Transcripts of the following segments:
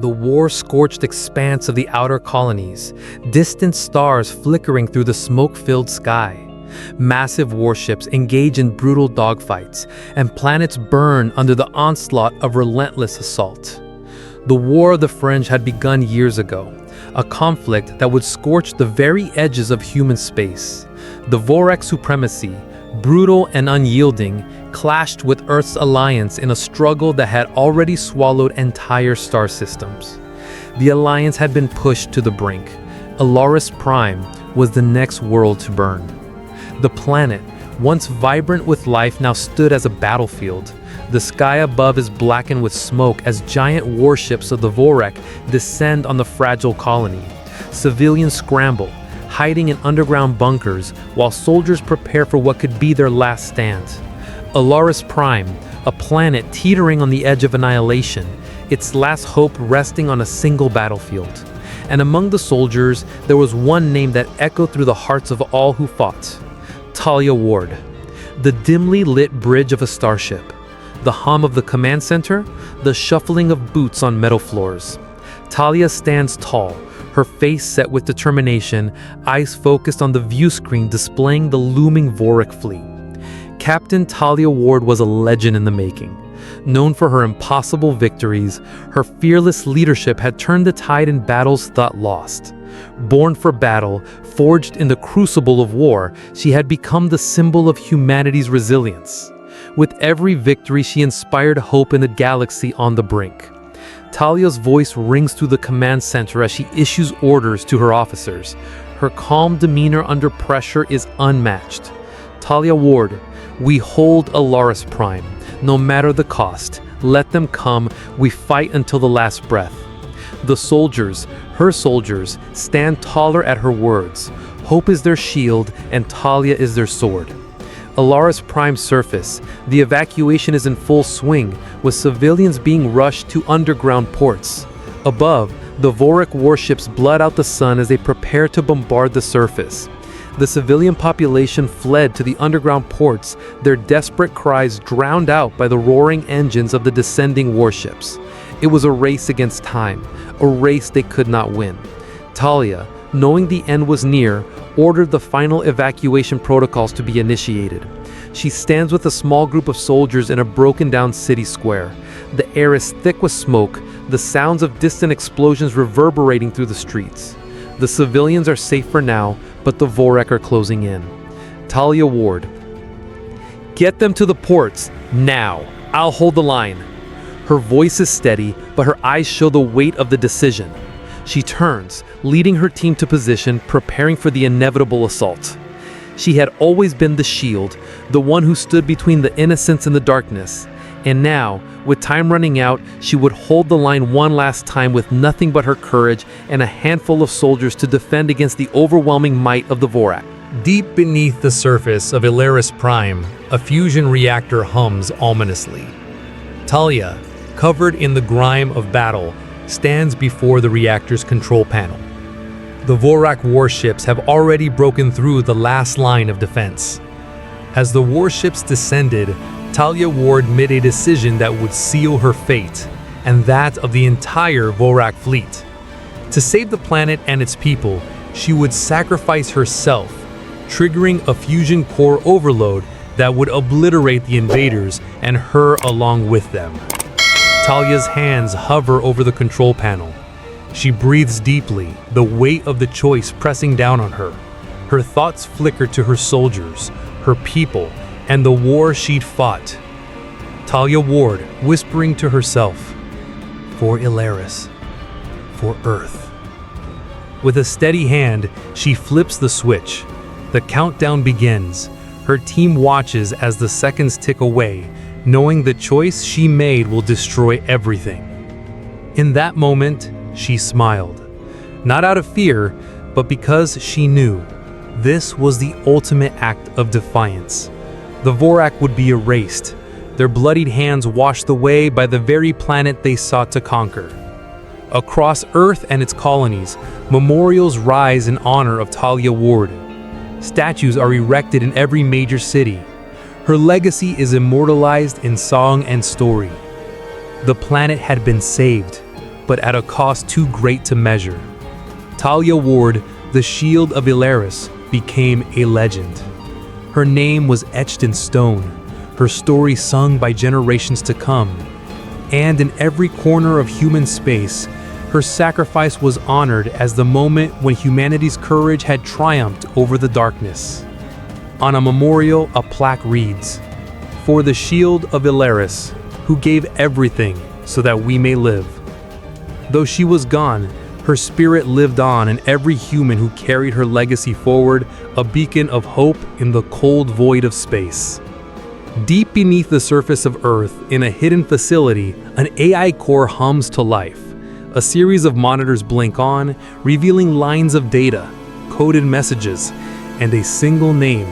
the war-scorched expanse of the outer colonies, distant stars flickering through the smoke-filled sky. Massive warships engage in brutal dogfights, and planets burn under the onslaught of relentless assault. The War of the Fringe had begun years ago, a conflict that would scorch the very edges of human space. The Vorak supremacy, brutal and unyielding, clashed with Earth's alliance in a struggle that had already swallowed entire star systems. The alliance had been pushed to the brink. Alaris Prime was the next world to burn. The planet, once vibrant with life, now stood as a battlefield. The sky above is blackened with smoke as giant warships of the Vorak descend on the fragile colony. Civilians scramble, hiding in underground bunkers, while soldiers prepare for what could be their last stand. Alaris Prime, a planet teetering on the edge of annihilation, its last hope resting on a single battlefield. And among the soldiers, there was one name that echoed through the hearts of all who fought: Talia Ward. The dimly lit bridge of a starship, the hum of the command center, the shuffling of boots on metal floors. Talia stands tall, her face set with determination, eyes focused on the view screen displaying the looming Vorak fleet. Captain Talia Ward was a legend in the making. Known for her impossible victories, her fearless leadership had turned the tide in battles thought lost. Born for battle, forged in the crucible of war, she had become the symbol of humanity's resilience. With every victory, she inspired hope in the galaxy on the brink. Talia's voice rings through the command center as she issues orders to her officers. Her calm demeanor under pressure is unmatched. Talia Ward, we hold Alaris Prime. No matter the cost, let them come, we fight until the last breath. The soldiers, her soldiers, stand taller at her words. Hope is their shield and Talia is their sword. Alaris Prime surface, the evacuation is in full swing, with civilians being rushed to underground ports. Above, the Vorak warships blot out the sun as they prepare to bombard the surface. The civilian population fled to the underground ports, their desperate cries drowned out by the roaring engines of the descending warships. It was a race against time, a race they could not win. Talia, knowing the end was near, ordered the final evacuation protocols to be initiated. She stands with a small group of soldiers in a broken-down city square. The air is thick with smoke, the sounds of distant explosions reverberating through the streets. The civilians are safe for now, but the Vorak are closing in. Talia Ward. Get them to the ports, now. I'll hold the line. Her voice is steady, but her eyes show the weight of the decision. She turns, leading her team to position, preparing for the inevitable assault. She had always been the shield, the one who stood between the innocents and the darkness. And now, with time running out, she would hold the line one last time with nothing but her courage and a handful of soldiers to defend against the overwhelming might of the Vorak. Deep beneath the surface of Alaris Prime, a fusion reactor hums ominously. Talia, covered in the grime of battle, stands before the reactor's control panel. The Vorak warships have already broken through the last line of defense. As the warships descended, Talia Ward made a decision that would seal her fate, and that of the entire Vorak fleet. To save the planet and its people, she would sacrifice herself, triggering a fusion core overload that would obliterate the invaders and her along with them. Talia's hands hover over the control panel. She breathes deeply, the weight of the choice pressing down on her. Her thoughts flicker to her soldiers, her people, and the war she'd fought. Talia Ward whispering to herself, for Alaris, for Earth. With a steady hand, she flips the switch. The countdown begins. Her team watches as the seconds tick away, knowing the choice she made will destroy everything. In that moment, she smiled. Not out of fear, but because she knew this was the ultimate act of defiance. The Vorak would be erased, their bloodied hands washed away by the very planet they sought to conquer. Across Earth and its colonies, memorials rise in honor of Talia Ward. Statues are erected in every major city. Her legacy is immortalized in song and story. The planet had been saved. but at a cost too great to measure. Talia Ward, the Shield of Ilaris, became a legend. Her name was etched in stone, her story sung by generations to come. And in every corner of human space, her sacrifice was honored as the moment when humanity's courage had triumphed over the darkness. On a memorial, a plaque reads, "For the Shield of Ilaris, who gave everything so that we may live." Though she was gone, her spirit lived on in every human who carried her legacy forward, a beacon of hope in the cold void of space. Deep beneath the surface of Earth, in a hidden facility, an AI core hums to life. A series of monitors blink on, revealing lines of data, coded messages, and a single name: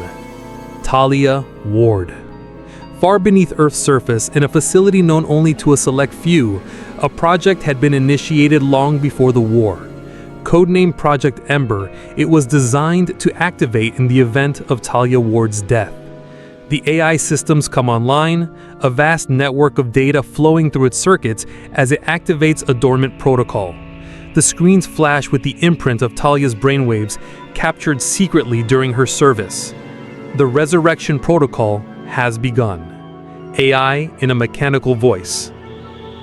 Talia Ward. Far beneath Earth's surface, in a facility known only to a select few, a project had been initiated long before the war. Codenamed Project Ember, it was designed to activate in the event of Talia Ward's death. The AI systems come online, a vast network of data flowing through its circuits as it activates a dormant protocol. The screens flash with the imprint of Talia's brainwaves captured secretly during her service. The resurrection protocol has begun. AI in a mechanical voice.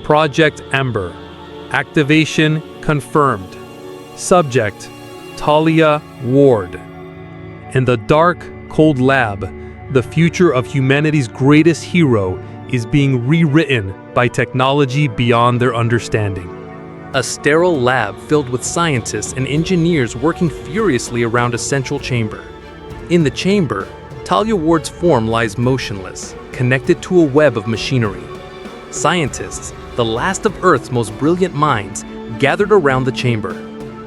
Project Ember. Activation confirmed. Subject: Talia Ward. In the dark, cold lab, the future of humanity's greatest hero is being rewritten by technology beyond their understanding. A sterile lab filled with scientists and engineers working furiously around a central chamber. In the chamber, Talia Ward's form lies motionless, connected to a web of machinery. Scientists, the last of Earth's most brilliant minds, gathered around the chamber.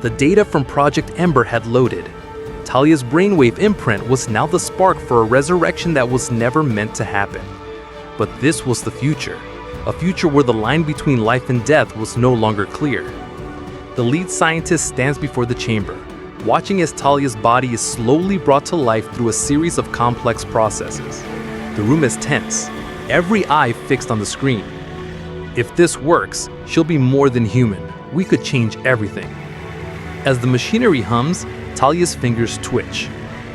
The data from Project Ember had loaded. Talia's brainwave imprint was now the spark for a resurrection that was never meant to happen. But this was the future, a future where the line between life and death was no longer clear. The lead scientist stands before the chamber, watching as Talia's body is slowly brought to life through a series of complex processes. The room is tense, every eye fixed on the screen. If this works, she'll be more than human. We could change everything. As the machinery hums, Talia's fingers twitch.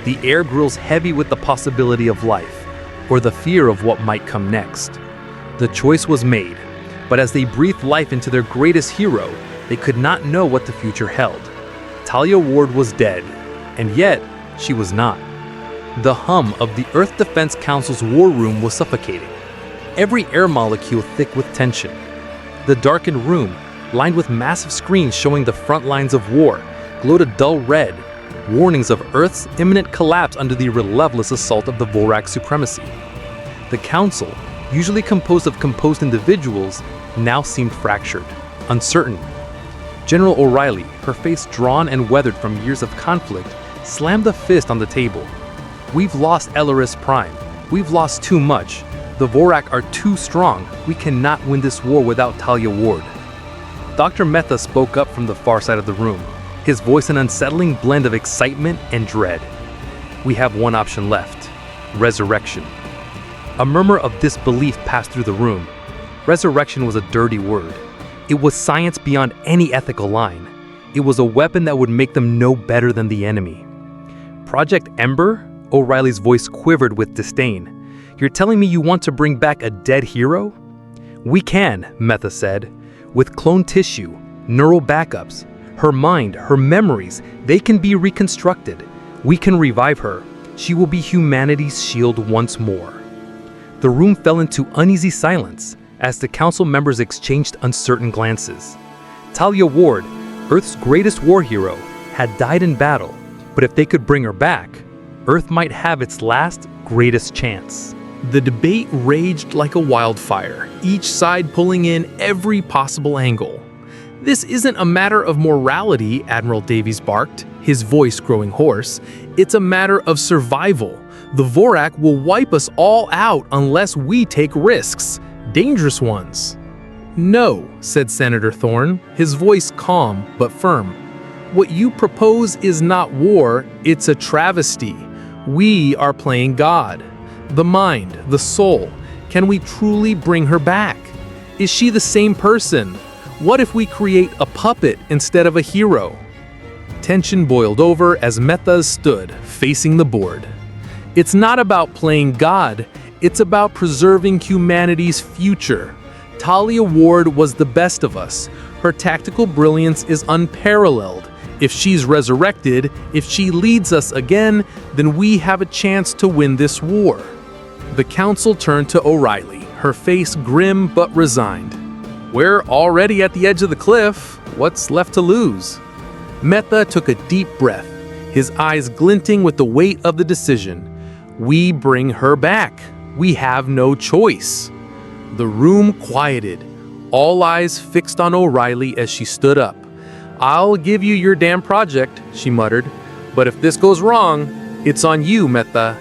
The air grows heavy with the possibility of life, or the fear of what might come next. The choice was made, but as they breathed life into their greatest hero, they could not know what the future held. Talia Ward was dead, and yet she was not. The hum of the Earth Defense Council's war room was suffocating, every air molecule thick with tension. The darkened room, lined with massive screens showing the front lines of war, glowed a dull red, warnings of Earth's imminent collapse under the relentless assault of the Vorak supremacy. The Council, usually composed of composed individuals, now seemed fractured, uncertain. General O'Reilly, her face drawn and weathered from years of conflict, slammed a fist on the table. "We've lost Elaris Prime. We've lost too much. The Vorak are too strong. We cannot win this war without Talia Ward." Dr. Mehta spoke up from the far side of the room, his voice an unsettling blend of excitement and dread. "We have one option left: resurrection." A murmur of disbelief passed through the room. Resurrection was a dirty word. It was science beyond any ethical line. It was a weapon that would make them no better than the enemy. "Project Ember?" O'Reilly's voice quivered with disdain. "You're telling me you want to bring back a dead hero?" "We can," Mehta said. "With cloned tissue, neural backups, her mind, her memories, they can be reconstructed. We can revive her. She will be humanity's shield once more." The room fell into uneasy silence as the council members exchanged uncertain glances. Talia Ward, Earth's greatest war hero, had died in battle, but if they could bring her back, Earth might have its last, greatest chance. The debate raged like a wildfire, each side pulling in every possible angle. "This isn't a matter of morality," Admiral Davies barked, his voice growing hoarse. "It's a matter of survival. The Vorak will wipe us all out unless we take risks. Dangerous ones." "No," said Senator Thorne, his voice calm but firm. "What you propose is not war, it's a travesty. We are playing God. The mind, the soul, can we truly bring her back? Is she the same person? What if we create a puppet instead of a hero? Tension boiled over as Mehta stood, facing the board. It's not about playing God, it's about preserving humanity's future. Talia Ward was the best of us. Her tactical brilliance is unparalleled. If she's resurrected, if she leads us again, then we have a chance to win this war. The council turned to O'Reilly, her face grim but resigned. We're already at the edge of the cliff. What's left to lose? Mehta took a deep breath, his eyes glinting with the weight of the decision. We bring her back. We have no choice. The room quieted, all eyes fixed on O'Reilly as she stood up. I'll give you your damn project, she muttered, but if this goes wrong, it's on you, Mehta.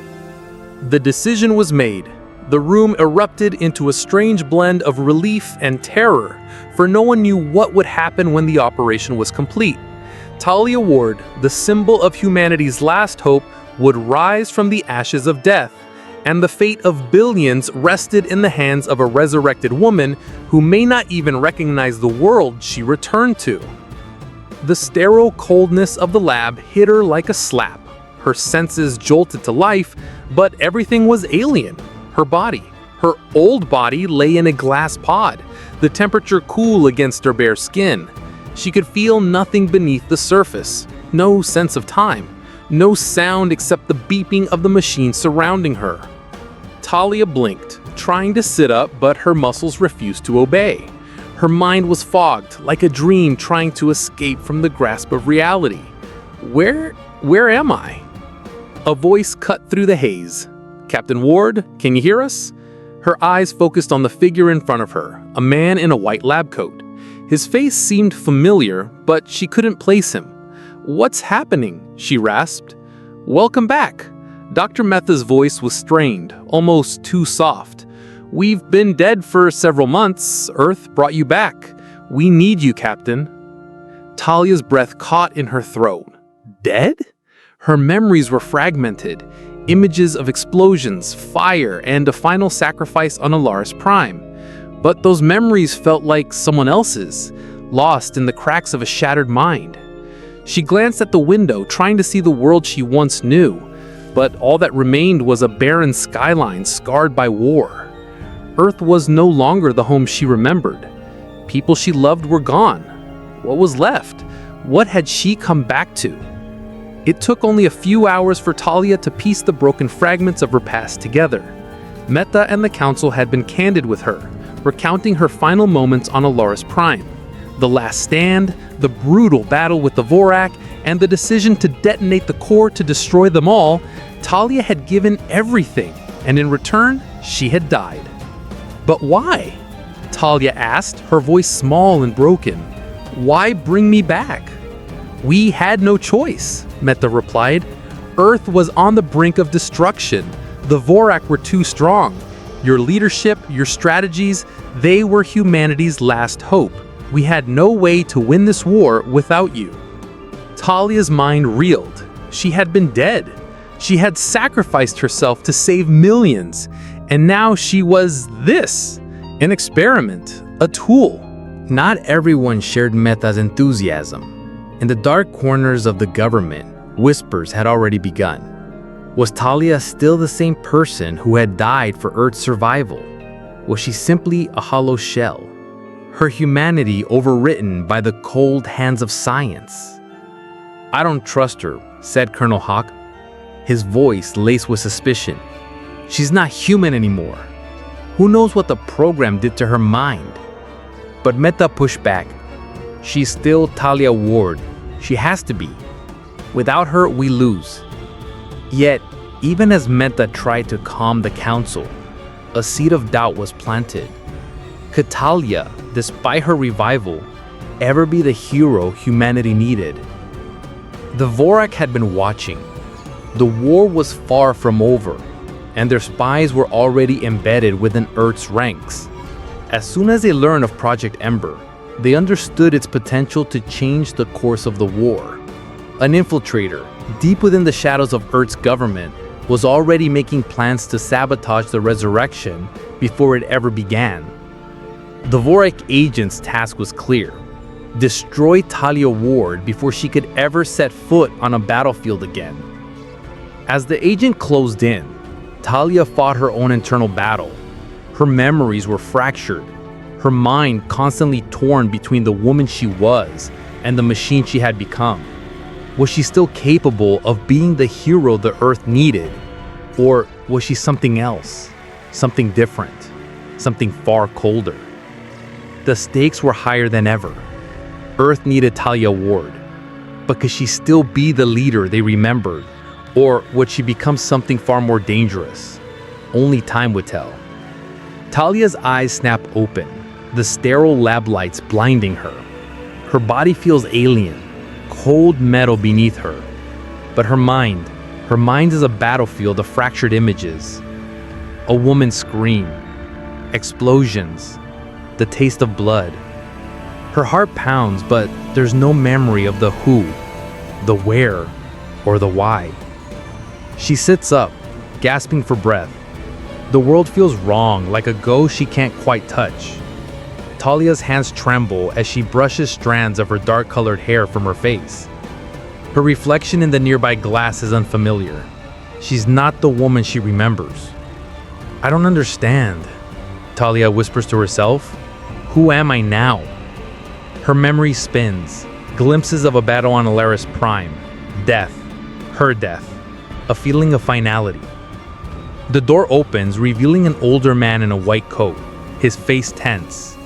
The decision was made. The room erupted into a strange blend of relief and terror, for no one knew what would happen when the operation was complete. Talia Ward, the symbol of humanity's last hope, would rise from the ashes of death, and the fate of billions rested in the hands of a resurrected woman who may not even recognize the world she returned to. The sterile coldness of the lab hit her like a slap. Her senses jolted to life, but everything was alien. Her body, her old body, lay in a glass pod, the temperature cool against her bare skin. She could feel nothing beneath the surface, no sense of time, no sound except the beeping of the machine surrounding her. Talia blinked, trying to sit up, but her muscles refused to obey. Her mind was fogged, like a dream trying to escape from the grasp of reality. Where am I? A voice cut through the haze. Captain Ward, can you hear us? Her eyes focused on the figure in front of her, a man in a white lab coat. His face seemed familiar, but she couldn't place him. What's happening? She rasped. Welcome back. Dr. Mehta's voice was strained, almost too soft. We've been dead for several months. Earth brought you back. We need you, Captain. Talia's breath caught in her throat. Dead? Her memories were fragmented. Images of explosions, fire, and a final sacrifice on Alaris Prime. But those memories felt like someone else's, lost in the cracks of a shattered mind. She glanced at the window, trying to see the world she once knew, but all that remained was a barren skyline scarred by war. Earth was no longer the home she remembered. People she loved were gone. What was left? What had she come back to? It took only a few hours for Talia to piece the broken fragments of her past together. Mehta and the council had been candid with her, recounting her final moments on Alaris Prime. The last stand, the brutal battle with the Vorak, and the decision to detonate the core to destroy them all. Talia had given everything, and in return, she had died. But why? Talia asked, her voice small and broken. Why bring me back? We had no choice, Mehta replied. Earth was on the brink of destruction. The Vorak were too strong. Your leadership, your strategies, they were humanity's last hope. We had no way to win this war without you. Talia's mind reeled. She had been dead. She had sacrificed herself to save millions. And now she was this, an experiment, a tool. Not everyone shared Mehta's enthusiasm. In the dark corners of the government, whispers had already begun. Was Talia still the same person who had died for Earth's survival? Was she simply a hollow shell? Her humanity overwritten by the cold hands of science? I don't trust her, said Colonel Hawk, his voice laced with suspicion. She's not human anymore. Who knows what the program did to her mind? But Mehta pushed back. She's still Talia Ward. She has to be. Without her, we lose. Yet, even as Mehta tried to calm the council, a seed of doubt was planted. Could Talia, despite her revival, ever be the hero humanity needed? The Vorak had been watching. The war was far from over, and their spies were already embedded within Earth's ranks. As soon as they learned of Project Ember, they understood its potential to change the course of the war. An infiltrator, deep within the shadows of Earth's government, was already making plans to sabotage the resurrection before it ever began. The Vorak agent's task was clear: destroy Talia Ward before she could ever set foot on a battlefield again. As the agent closed in, Talia fought her own internal battle. Her memories were fractured, her mind constantly torn between the woman she was and the machine she had become. Was she still capable of being the hero the Earth needed? Or was she something else, something different, something far colder? The stakes were higher than ever. Earth needed Talia Ward, but could she still be the leader they remembered? Or would she become something far more dangerous? Only time would tell. Talia's eyes snap open, the sterile lab lights blinding her. Her body feels alien, cold metal beneath her. But her mind is a battlefield of fractured images. A woman's scream, explosions, the taste of blood. Her heart pounds, but there's no memory of the who, the where, or the why. She sits up, gasping for breath. The world feels wrong, like a ghost she can't quite touch. Talia's hands tremble as she brushes strands of her dark-colored hair from her face. Her reflection in the nearby glass is unfamiliar. She's not the woman she remembers. I don't understand, Talia whispers to herself. Who am I now? Her memory spins, glimpses of a battle on Alaris Prime, death, her death, a feeling of finality. The door opens, revealing an older man in a white coat, his face tense.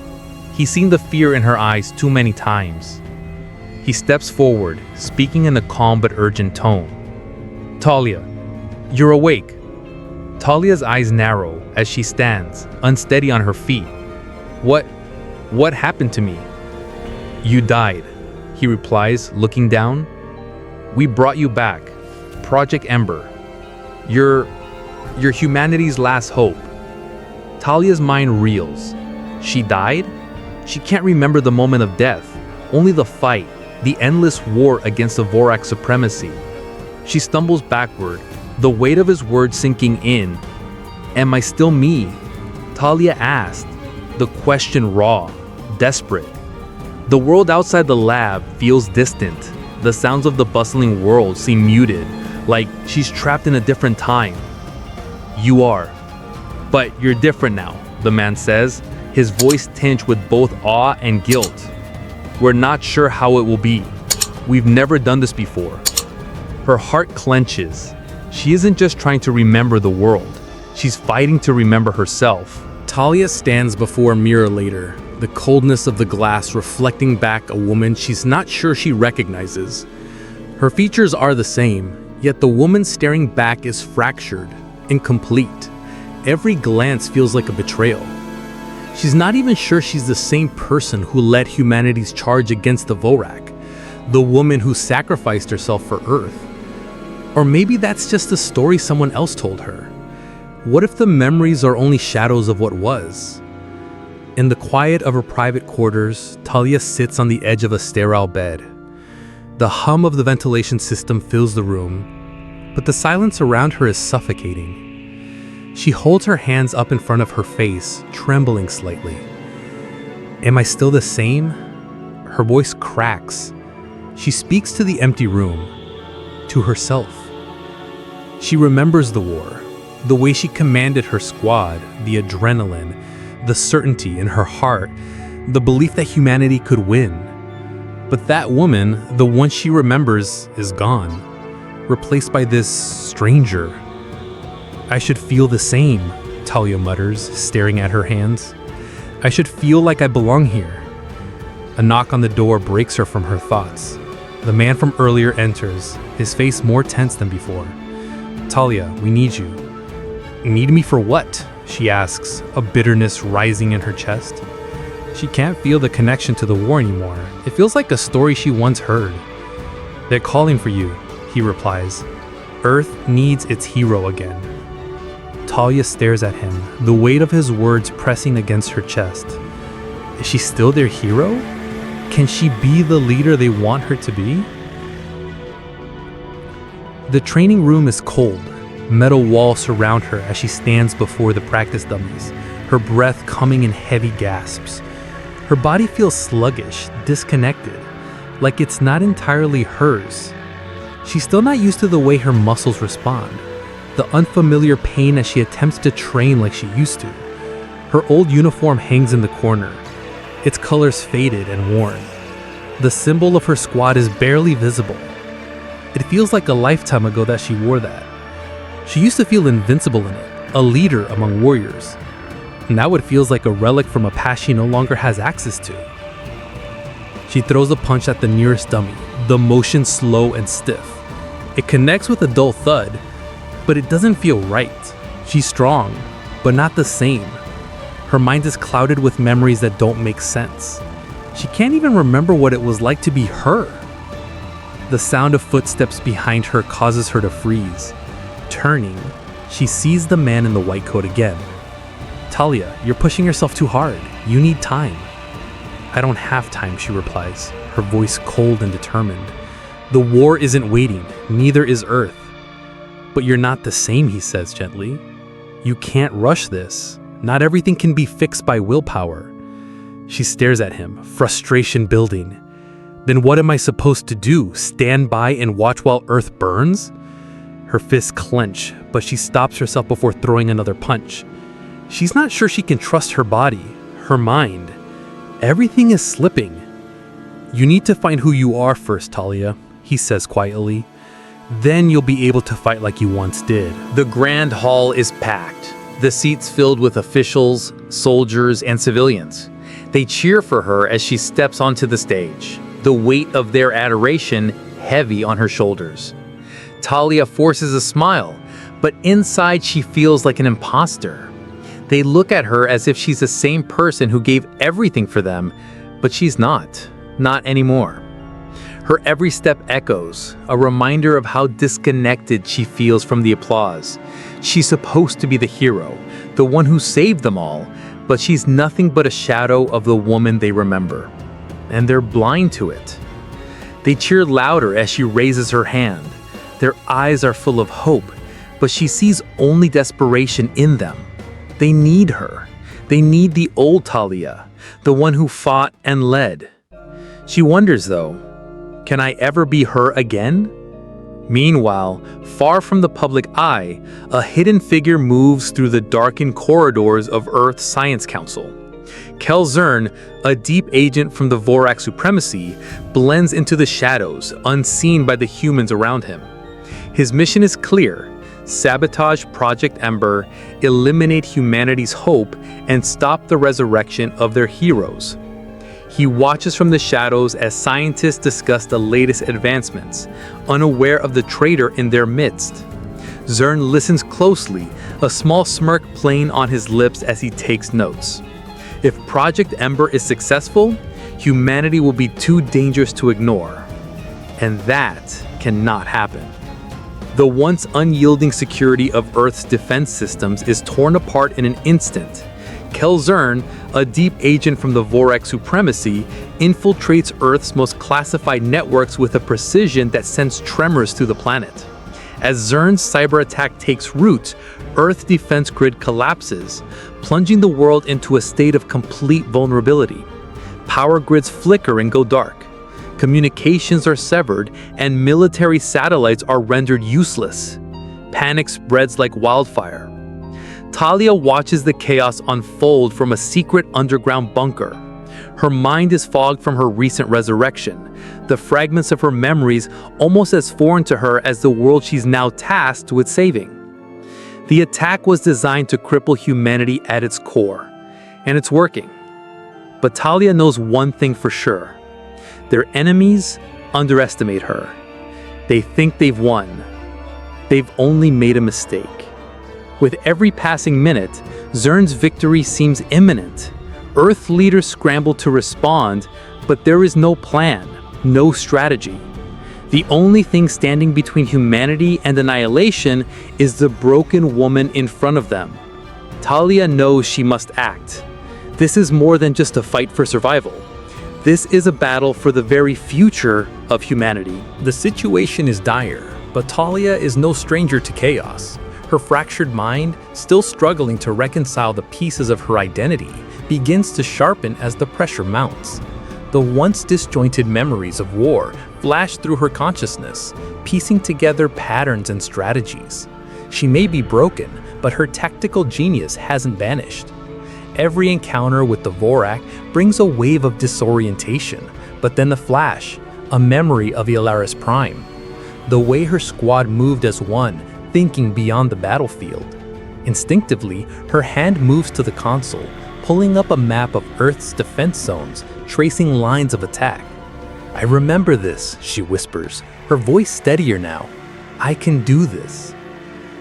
He's seen the fear in her eyes too many times. He steps forward, speaking in a calm but urgent tone. Talia, you're awake. Talia's eyes narrow as she stands, unsteady on her feet. What happened to me? You died, he replies, looking down. We brought you back. Project Ember. You're humanity's last hope. Talia's mind reels. She died? She can't remember the moment of death, only the fight, the endless war against the Vorak supremacy. She stumbles backward, the weight of his words sinking in. Am I still me? Talia asked, the question raw, desperate. The world outside the lab feels distant. The sounds of the bustling world seem muted, like she's trapped in a different time. You are. But you're different now, the man says, his voice tinged with both awe and guilt. We're not sure how it will be. We've never done this before. Her heart clenches. She isn't just trying to remember the world. She's fighting to remember herself. Talia stands before a mirror later, the coldness of the glass reflecting back a woman she's not sure she recognizes. Her features are the same, yet the woman staring back is fractured, incomplete. Every glance feels like a betrayal. She's not even sure she's the same person who led humanity's charge against the Vorak, the woman who sacrificed herself for Earth. Or maybe that's just a story someone else told her. What if the memories are only shadows of what was? In the quiet of her private quarters, Talia sits on the edge of a sterile bed. The hum of the ventilation system fills the room, but the silence around her is suffocating. She holds her hands up in front of her face, trembling slightly. Am I still the same? Her voice cracks. She speaks to the empty room, to herself. She remembers the war, the way she commanded her squad, the adrenaline, the certainty in her heart, the belief that humanity could win. But that woman, the one she remembers, is gone, replaced by this stranger. I should feel the same, Talia mutters, staring at her hands. I should feel like I belong here. A knock on the door breaks her from her thoughts. The man from earlier enters, his face more tense than before. Talia, we need you. Need me for what? She asks, a bitterness rising in her chest. She can't feel the connection to the war anymore. It feels like a story she once heard. They're calling for you, he replies. Earth needs its hero again. Talia stares at him, the weight of his words pressing against her chest. Is she still their hero? Can she be the leader they want her to be? The training room is cold. Metal walls surround her as she stands before the practice dummies, her breath coming in heavy gasps. Her body feels sluggish, disconnected, like it's not entirely hers. She's still not used to the way her muscles respond, the unfamiliar pain as she attempts to train like she used to. Her old uniform hangs in the corner, its colors faded and worn. The symbol of her squad is barely visible. It feels like a lifetime ago that she wore that. She used to feel invincible in it, a leader among warriors. Now it feels like a relic from a past she no longer has access to. She throws a punch at the nearest dummy, the motion slow and stiff. It connects with a dull thud, but it doesn't feel right. She's strong, but not the same. Her mind is clouded with memories that don't make sense. She can't even remember what it was like to be her. The sound of footsteps behind her causes her to freeze. Turning, she sees the man in the white coat again. "Talia, you're pushing yourself too hard. You need time." "I don't have time," she replies, her voice cold and determined. "The war isn't waiting, neither is Earth." "But you're not the same," he says gently. "You can't rush this. Not everything can be fixed by willpower." She stares at him, frustration building. "Then what am I supposed to do? Stand by and watch while Earth burns?" Her fists clench, but she stops herself before throwing another punch. She's not sure she can trust her body, her mind. Everything is slipping. "You need to find who you are first, Talia," he says quietly. "Then you'll be able to fight like you once did." The grand hall is packed, the seats filled with officials, soldiers, and civilians. They cheer for her as she steps onto the stage, the weight of their adoration heavy on her shoulders. Talia forces a smile, but inside she feels like an imposter. They look at her as if she's the same person who gave everything for them, but she's not anymore. Her every step echoes, a reminder of how disconnected she feels from the applause. She's supposed to be the hero, the one who saved them all, but she's nothing but a shadow of the woman they remember. And they're blind to it. They cheer louder as she raises her hand. Their eyes are full of hope, but she sees only desperation in them. They need her. They need the old Talia, the one who fought and led. She wonders though, can I ever be her again? Meanwhile, far from the public eye, a hidden figure moves through the darkened corridors of Earth's Science Council. Kel Zern, a deep agent from the Vorak Supremacy, blends into the shadows, unseen by the humans around him. His mission is clear: sabotage Project Ember, eliminate humanity's hope, and stop the resurrection of their heroes. He watches from the shadows as scientists discuss the latest advancements, unaware of the traitor in their midst. Zern listens closely, a small smirk playing on his lips as he takes notes. If Project Ember is successful, humanity will be too dangerous to ignore. And that cannot happen. The once unyielding security of Earth's defense systems is torn apart in an instant. Kel Zern, a deep agent from the Vorak Supremacy, infiltrates Earth's most classified networks with a precision that sends tremors through the planet. As Zern's cyber attack takes root, Earth's defense grid collapses, plunging the world into a state of complete vulnerability. Power grids flicker and go dark. Communications are severed, and military satellites are rendered useless. Panic spreads like wildfire. Talia watches the chaos unfold from a secret underground bunker. Her mind is fogged from her recent resurrection, the fragments of her memories almost as foreign to her as the world she's now tasked with saving. The attack was designed to cripple humanity at its core, and it's working. But Talia knows one thing for sure. Their enemies underestimate her. They think they've won. They've only made a mistake. With every passing minute, Zern's victory seems imminent. Earth leaders scramble to respond, but there is no plan, no strategy. The only thing standing between humanity and annihilation is the broken woman in front of them. Talia knows she must act. This is more than just a fight for survival. This is a battle for the very future of humanity. The situation is dire, but Talia is no stranger to chaos. Her fractured mind, still struggling to reconcile the pieces of her identity, begins to sharpen as the pressure mounts. The once disjointed memories of war flash through her consciousness, piecing together patterns and strategies. She may be broken, but her tactical genius hasn't vanished. Every encounter with the Vorak brings a wave of disorientation, but then a flash, a memory of Yelaris Prime. The way her squad moved as one, thinking beyond the battlefield. Instinctively, her hand moves to the console, pulling up a map of Earth's defense zones, tracing lines of attack. "I remember this," she whispers, her voice steadier now. "I can do this."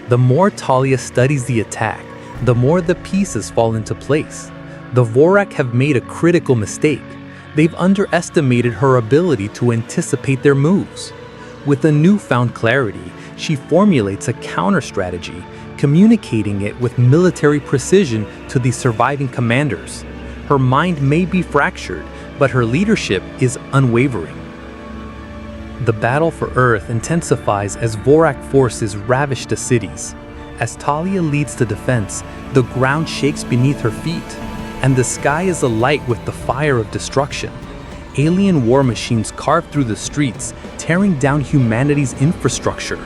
The more Talia studies the attack, the more the pieces fall into place. The Vorak have made a critical mistake. They've underestimated her ability to anticipate their moves. With a newfound clarity, she formulates a counter-strategy, communicating it with military precision to the surviving commanders. Her mind may be fractured, but her leadership is unwavering. The battle for Earth intensifies as Vorak forces ravage the cities. As Talia leads the defense, the ground shakes beneath her feet, and the sky is alight with the fire of destruction. Alien war machines carve through the streets, tearing down humanity's infrastructure,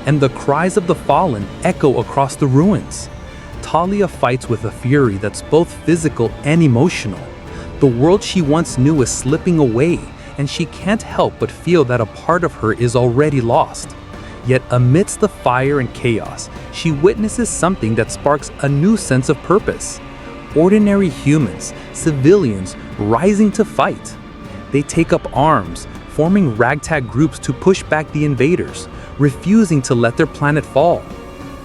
and the cries of the fallen echo across the ruins. Talia fights with a fury that's both physical and emotional. The world she once knew is slipping away, and she can't help but feel that a part of her is already lost. Yet amidst the fire and chaos, she witnesses something that sparks a new sense of purpose. Ordinary humans, civilians, rising to fight. They take up arms, forming ragtag groups to push back the invaders, refusing to let their planet fall.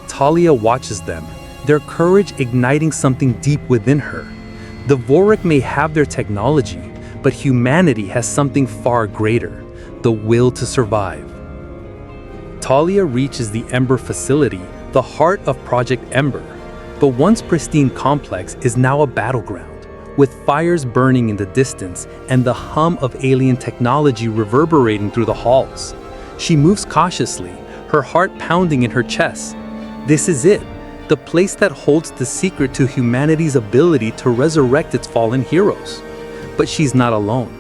Talia watches them, their courage igniting something deep within her. The Vorak may have their technology, but humanity has something far greater, the will to survive. Talia reaches the Ember facility, the heart of Project Ember. The once pristine complex is now a battleground, with fires burning in the distance and the hum of alien technology reverberating through the halls. She moves cautiously, her heart pounding in her chest. This is it, the place that holds the secret to humanity's ability to resurrect its fallen heroes. But she's not alone.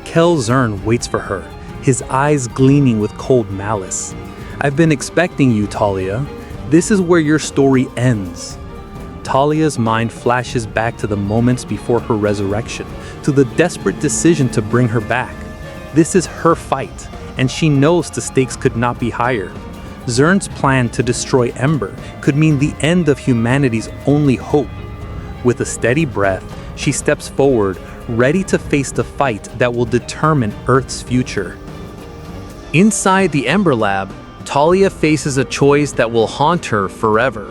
Kel Zern waits for her, his eyes gleaming with cold malice. "I've been expecting you, Talia. This is where your story ends." Talia's mind flashes back to the moments before her resurrection, to the desperate decision to bring her back. This is her fight, and she knows the stakes could not be higher. Zern's plan to destroy Ember could mean the end of humanity's only hope. With a steady breath, she steps forward, ready to face the fight that will determine Earth's future. Inside the Ember Lab, Talia faces a choice that will haunt her forever.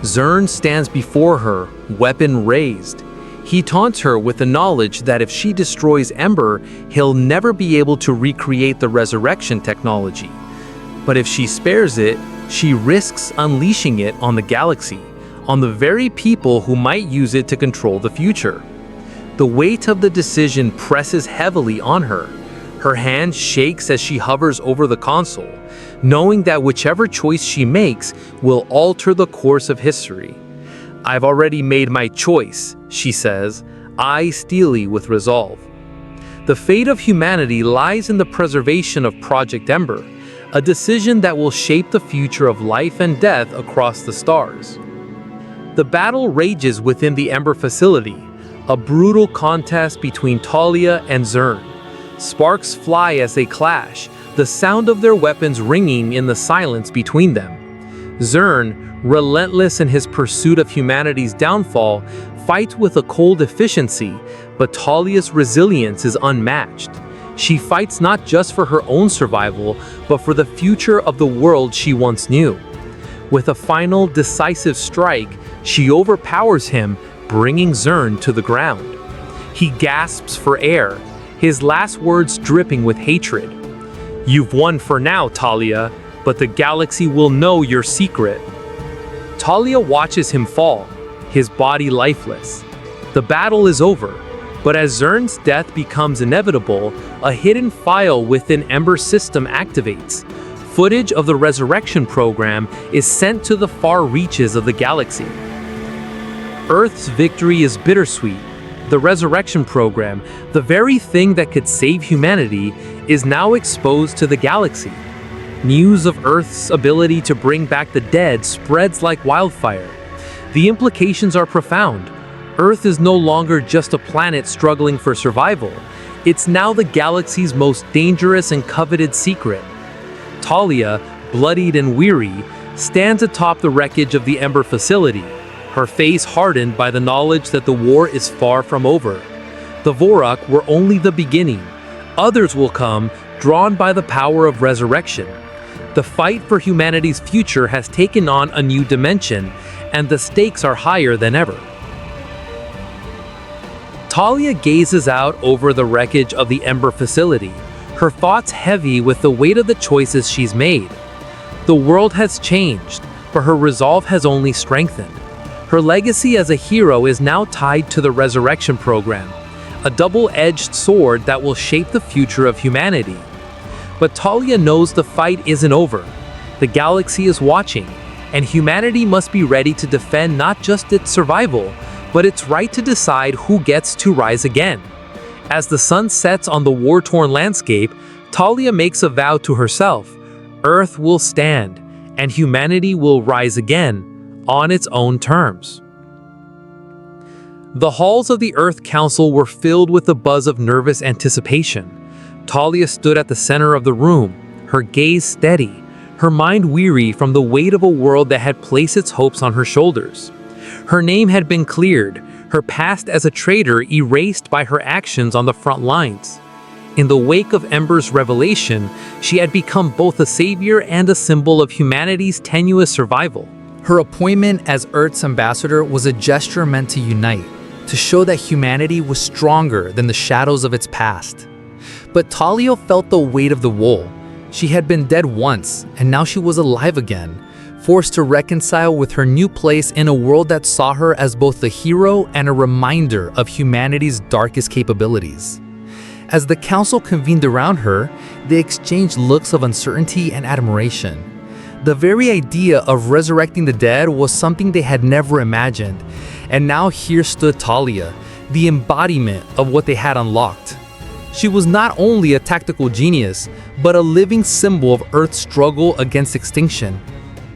Zern stands before her, weapon raised. He taunts her with the knowledge that if she destroys Ember, he'll never be able to recreate the resurrection technology. But if she spares it, she risks unleashing it on the galaxy, on the very people who might use it to control the future. The weight of the decision presses heavily on her. Her hand shakes as she hovers over the console, knowing that whichever choice she makes will alter the course of history. "I've already made my choice," she says, eyes steely with resolve. The fate of humanity lies in the preservation of Project Ember, a decision that will shape the future of life and death across the stars. The battle rages within the Ember facility, a brutal contest between Talia and Zern. Sparks fly as they clash, the sound of their weapons ringing in the silence between them. Zern, relentless in his pursuit of humanity's downfall, fights with a cold efficiency, but Talia's resilience is unmatched. She fights not just for her own survival, but for the future of the world she once knew. With a final, decisive strike, she overpowers him, bringing Zern to the ground. He gasps for air, his last words dripping with hatred. "You've won for now, Talia, but the galaxy will know your secret." Talia watches him fall, his body lifeless. The battle is over, but as Zern's death becomes inevitable, a hidden file within Ember's system activates. Footage of the resurrection program is sent to the far reaches of the galaxy. Earth's victory is bittersweet, The resurrection program, the very thing that could save humanity, is now exposed to the galaxy. News of Earth's ability to bring back the dead spreads like wildfire. The implications are profound. Earth is no longer just a planet struggling for survival. It's now the galaxy's most dangerous and coveted secret. Talia, bloodied and weary, stands atop the wreckage of the Ember facility, her face hardened by the knowledge that the war is far from over. The Vorak were only the beginning. Others will come, drawn by the power of resurrection. The fight for humanity's future has taken on a new dimension, and the stakes are higher than ever. Talia gazes out over the wreckage of the Ember facility, her thoughts heavy with the weight of the choices she's made. The world has changed, but her resolve has only strengthened. Her legacy as a hero is now tied to the resurrection program, a double-edged sword that will shape the future of humanity. But Talia knows the fight isn't over. The galaxy is watching, and humanity must be ready to defend not just its survival, but its right to decide who gets to rise again. As the sun sets on the war-torn landscape, Talia makes a vow to herself: Earth will stand, and humanity will rise again, on its own terms. The halls of the Earth Council were filled with the buzz of nervous anticipation. Talia stood at the center of the room, her gaze steady, her mind weary from the weight of a world that had placed its hopes on her shoulders. Her name had been cleared, her past as a traitor erased by her actions on the front lines. In the wake of Ember's revelation, she had become both a savior and a symbol of humanity's tenuous survival. Her appointment as Earth's ambassador was a gesture meant to unite, to show that humanity was stronger than the shadows of its past. But Talia felt the weight of the wool. She had been dead once, and now she was alive again, forced to reconcile with her new place in a world that saw her as both a hero and a reminder of humanity's darkest capabilities. As the council convened around her, they exchanged looks of uncertainty and admiration. The very idea of resurrecting the dead was something they had never imagined, and now here stood Talia, the embodiment of what they had unlocked. She was not only a tactical genius, but a living symbol of Earth's struggle against extinction.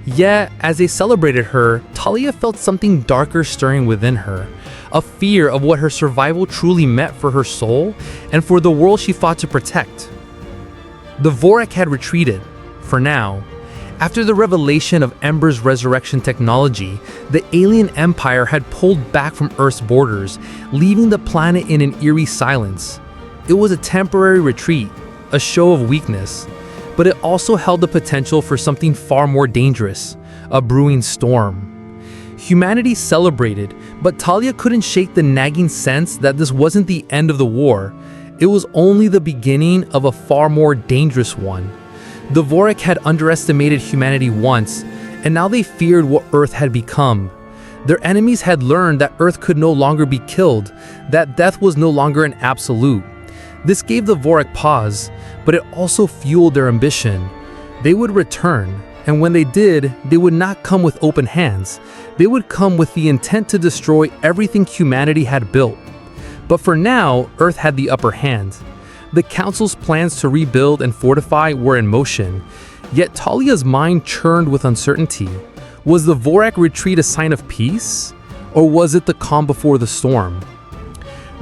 Yet, as they celebrated her, Talia felt something darker stirring within her, a fear of what her survival truly meant for her soul and for the world she fought to protect. The Vorak had retreated, for now. After the revelation of Ember's resurrection technology, the alien empire had pulled back from Earth's borders, leaving the planet in an eerie silence. It was a temporary retreat, a show of weakness, but it also held the potential for something far more dangerous, a brewing storm. Humanity celebrated, but Talia couldn't shake the nagging sense that this wasn't the end of the war. It was only the beginning of a far more dangerous one. The Vorak had underestimated humanity once, and now they feared what Earth had become. Their enemies had learned that Earth could no longer be killed, that death was no longer an absolute. This gave the Vorak pause, but it also fueled their ambition. They would return, and when they did, they would not come with open hands. They would come with the intent to destroy everything humanity had built. But for now, Earth had the upper hand. The Council's plans to rebuild and fortify were in motion, yet Talia's mind churned with uncertainty. Was the Vorak retreat a sign of peace, or was it the calm before the storm?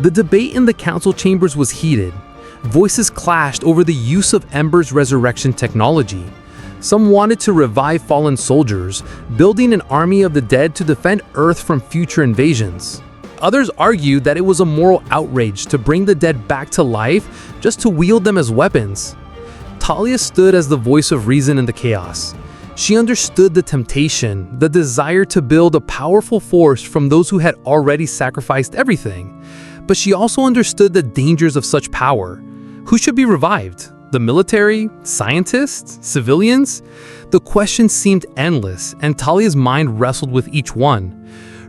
The debate in the Council chambers was heated. Voices clashed over the use of Ember's resurrection technology. Some wanted to revive fallen soldiers, building an army of the dead to defend Earth from future invasions. Others argued that it was a moral outrage to bring the dead back to life just to wield them as weapons. Talia stood as the voice of reason in the chaos. She understood the temptation, the desire to build a powerful force from those who had already sacrificed everything. But she also understood the dangers of such power. Who should be revived? The military? Scientists? Civilians? The questions seemed endless, and Talia's mind wrestled with each one.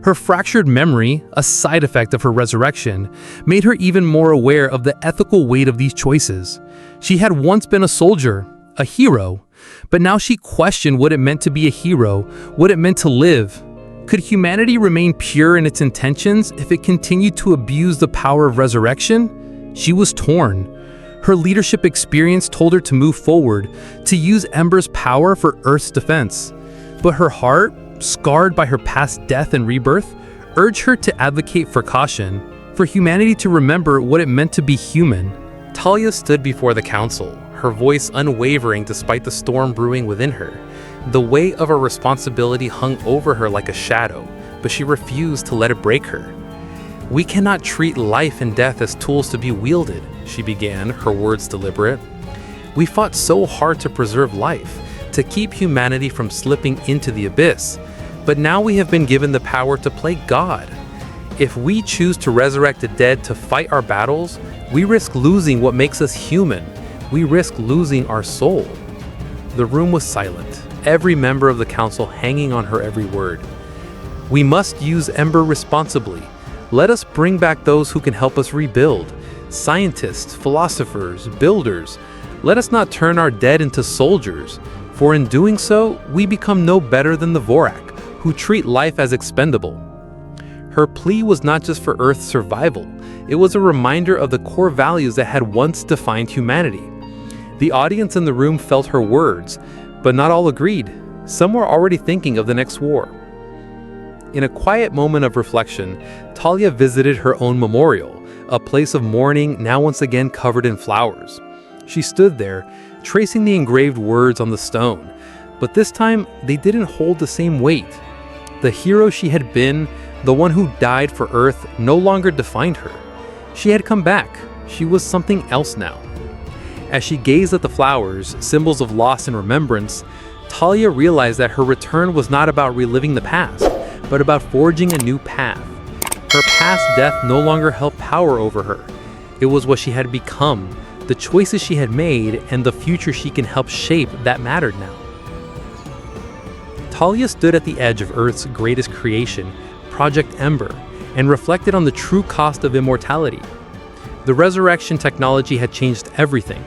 Her fractured memory, a side effect of her resurrection, made her even more aware of the ethical weight of these choices. She had once been a soldier, a hero, but now she questioned what it meant to be a hero, what it meant to live. Could humanity remain pure in its intentions if it continued to abuse the power of resurrection? She was torn. Her leadership experience told her to move forward, to use Ember's power for Earth's defense. But her heart, scarred by her past death and rebirth, urged her to advocate for caution, for humanity to remember what it meant to be human. Talia stood before the council, her voice unwavering despite the storm brewing within her. The weight of her responsibility hung over her like a shadow, but she refused to let it break her. "We cannot treat life and death as tools to be wielded," she began, her words deliberate. "We fought so hard to preserve life, to keep humanity from slipping into the abyss, but now we have been given the power to play God. If we choose to resurrect the dead to fight our battles, we risk losing what makes us human. We risk losing our soul." The room was silent, every member of the council hanging on her every word. "We must use Ember responsibly. Let us bring back those who can help us rebuild. Scientists, philosophers, builders. Let us not turn our dead into soldiers, for in doing so, we become no better than the Vorak, who treat life as expendable." Her plea was not just for Earth's survival, it was a reminder of the core values that had once defined humanity. The audience in the room felt her words, but not all agreed. Some were already thinking of the next war. In a quiet moment of reflection, Talia visited her own memorial, a place of mourning now once again covered in flowers. She stood there, tracing the engraved words on the stone, but this time they didn't hold the same weight. The hero she had been, the one who died for Earth, no longer defined her. She had come back. She was something else now. As she gazed at the flowers, symbols of loss and remembrance, Talia realized that her return was not about reliving the past, but about forging a new path. Her past death no longer held power over her. It was what she had become, the choices she had made, and the future she can help shape that mattered now. Talia stood at the edge of Earth's greatest creation, Project Ember, and reflected on the true cost of immortality. The resurrection technology had changed everything.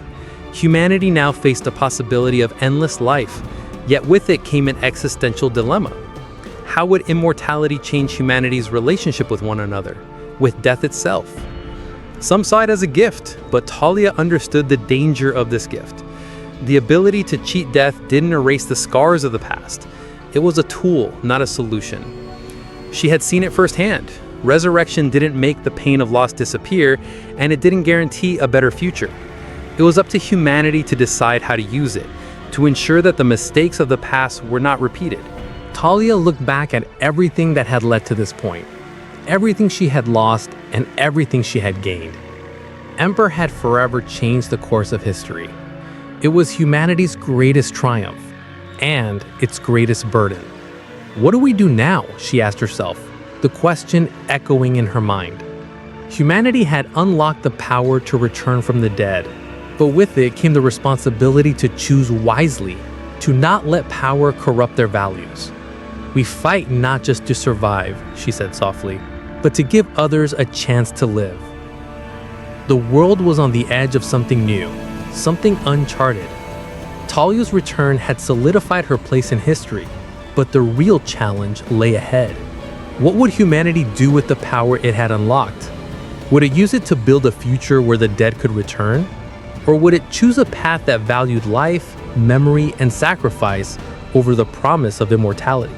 Humanity now faced the possibility of endless life, yet with it came an existential dilemma. How would immortality change humanity's relationship with one another, with death itself? Some saw it as a gift, but Talia understood the danger of this gift. The ability to cheat death didn't erase the scars of the past. It was a tool, not a solution. She had seen it firsthand. Resurrection didn't make the pain of loss disappear, and it didn't guarantee a better future. It was up to humanity to decide how to use it, to ensure that the mistakes of the past were not repeated. Talia looked back at everything that had led to this point, everything she had lost and everything she had gained. Ember had forever changed the course of history. It was humanity's greatest triumph and its greatest burden. What do we do now? She asked herself, the question echoing in her mind. Humanity had unlocked the power to return from the dead, but with it came the responsibility to choose wisely, to not let power corrupt their values. We fight not just to survive, she said softly, but to give others a chance to live. The world was on the edge of something new, something uncharted. Talia's return had solidified her place in history, but the real challenge lay ahead. What would humanity do with the power it had unlocked? Would it use it to build a future where the dead could return? Or would it choose a path that valued life, memory, and sacrifice over the promise of immortality?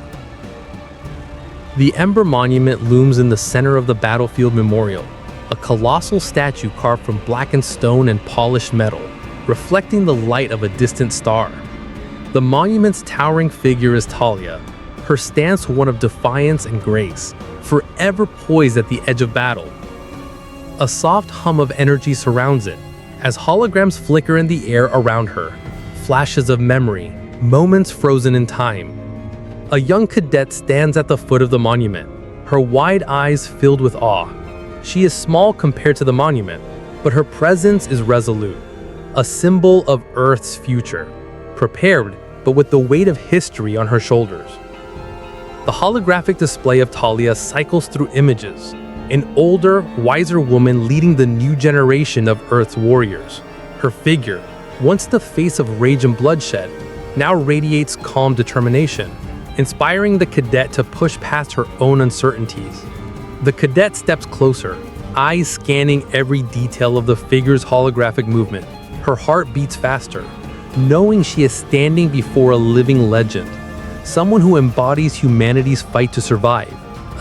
The Ember Monument looms in the center of the battlefield memorial, a colossal statue carved from blackened stone and polished metal, reflecting the light of a distant star. The monument's towering figure is Talia, her stance one of defiance and grace, forever poised at the edge of battle. A soft hum of energy surrounds it, as holograms flicker in the air around her, flashes of memory, moments frozen in time. A young cadet stands at the foot of the monument, her wide eyes filled with awe. She is small compared to the monument, but her presence is resolute, a symbol of Earth's future, prepared but with the weight of history on her shoulders. The holographic display of Talia cycles through images, an older, wiser woman leading the new generation of Earth's warriors. Her figure, once the face of rage and bloodshed, now radiates calm determination, inspiring the cadet to push past her own uncertainties. The cadet steps closer, eyes scanning every detail of the figure's holographic movement. Her heart beats faster, knowing she is standing before a living legend, someone who embodies humanity's fight to survive,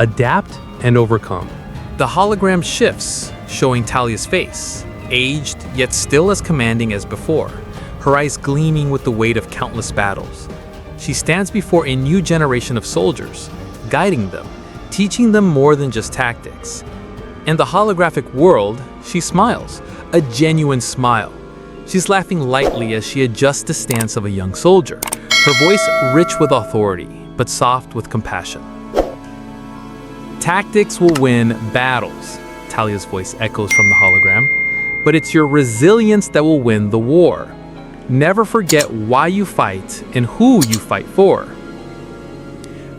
adapt, and overcome. The hologram shifts, showing Talia's face, aged yet still as commanding as before, her eyes gleaming with the weight of countless battles. She stands before a new generation of soldiers, guiding them, teaching them more than just tactics. In the holographic world, she smiles, a genuine smile. She's laughing lightly as she adjusts the stance of a young soldier, her voice rich with authority, but soft with compassion. Tactics will win battles, Talia's voice echoes from the hologram, but it's your resilience that will win the war. Never forget why you fight and who you fight for.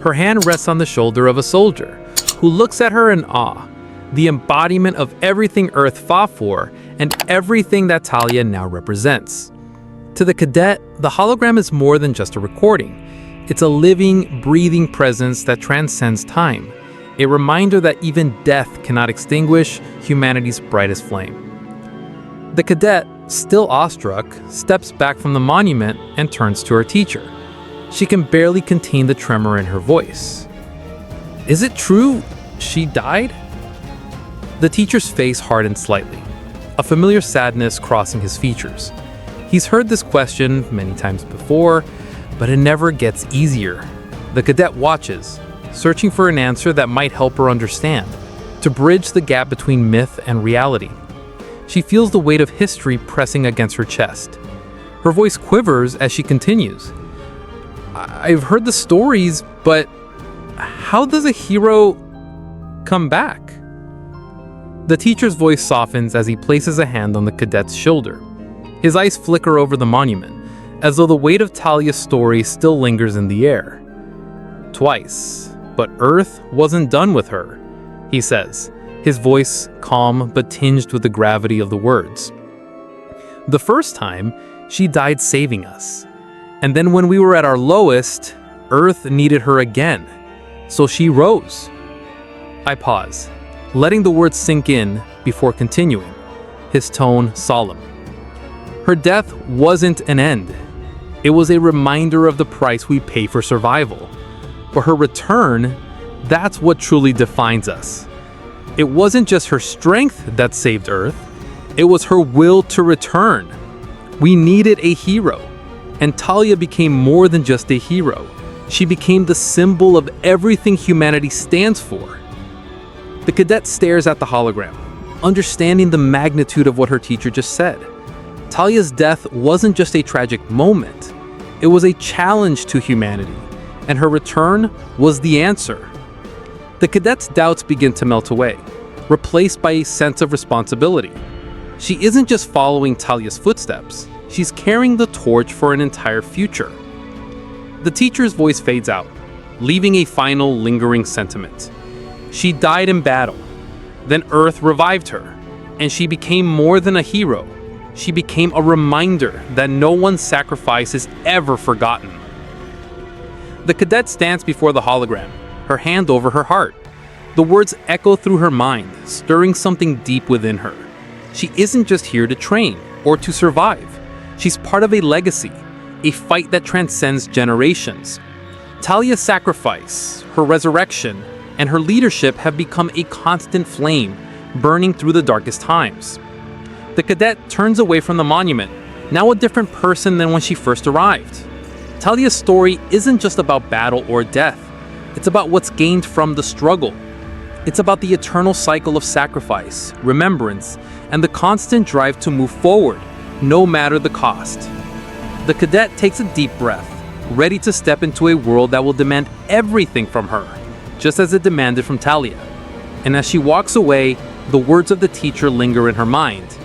Her hand rests on the shoulder of a soldier, who looks at her in awe, the embodiment of everything Earth fought for and everything that Talia now represents. To the cadet, the hologram is more than just a recording. It's a living, breathing presence that transcends time, a reminder that even death cannot extinguish humanity's brightest flame. The cadet, still awestruck, steps back from the monument and turns to her teacher. She can barely contain the tremor in her voice. Is it true she died? The teacher's face hardened slightly, a familiar sadness crossing his features. He's heard this question many times before, but it never gets easier. The cadet watches, searching for an answer that might help her understand, to bridge the gap between myth and reality. She feels the weight of history pressing against her chest. Her voice quivers as she continues. I've heard the stories, but how does a hero come back? The teacher's voice softens as he places a hand on the cadet's shoulder. His eyes flicker over the monument, as though the weight of Talia's story still lingers in the air. Twice, but Earth wasn't done with her, he says, his voice calm but tinged with the gravity of the words. The first time, she died saving us. And then when we were at our lowest, Earth needed her again. So she rose. I pause, letting the words sink in before continuing, his tone solemn. Her death wasn't an end. It was a reminder of the price we pay for survival. But her return, that's what truly defines us. It wasn't just her strength that saved Earth. It was her will to return. We needed a hero. And Talia became more than just a hero. She became the symbol of everything humanity stands for. The cadet stares at the hologram, understanding the magnitude of what her teacher just said. Talia's death wasn't just a tragic moment. It was a challenge to humanity, and her return was the answer. The cadet's doubts begin to melt away, replaced by a sense of responsibility. She isn't just following Talia's footsteps. She's carrying the torch for an entire future. The teacher's voice fades out, leaving a final lingering sentiment. She died in battle. Then Earth revived her, and she became more than a hero. She became a reminder that no one's sacrifice is ever forgotten. The cadet stands before the hologram, her hand over her heart. The words echo through her mind, stirring something deep within her. She isn't just here to train or to survive. She's part of a legacy, a fight that transcends generations. Talia's sacrifice, her resurrection, and her leadership have become a constant flame, burning through the darkest times. The cadet turns away from the monument, now a different person than when she first arrived. Talia's story isn't just about battle or death. It's about what's gained from the struggle. It's about the eternal cycle of sacrifice, remembrance, and the constant drive to move forward, no matter the cost. The cadet takes a deep breath, ready to step into a world that will demand everything from her, just as it demanded from Talia. And as she walks away, the words of the teacher linger in her mind.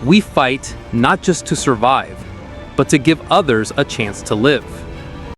We fight not just to survive, but to give others a chance to live.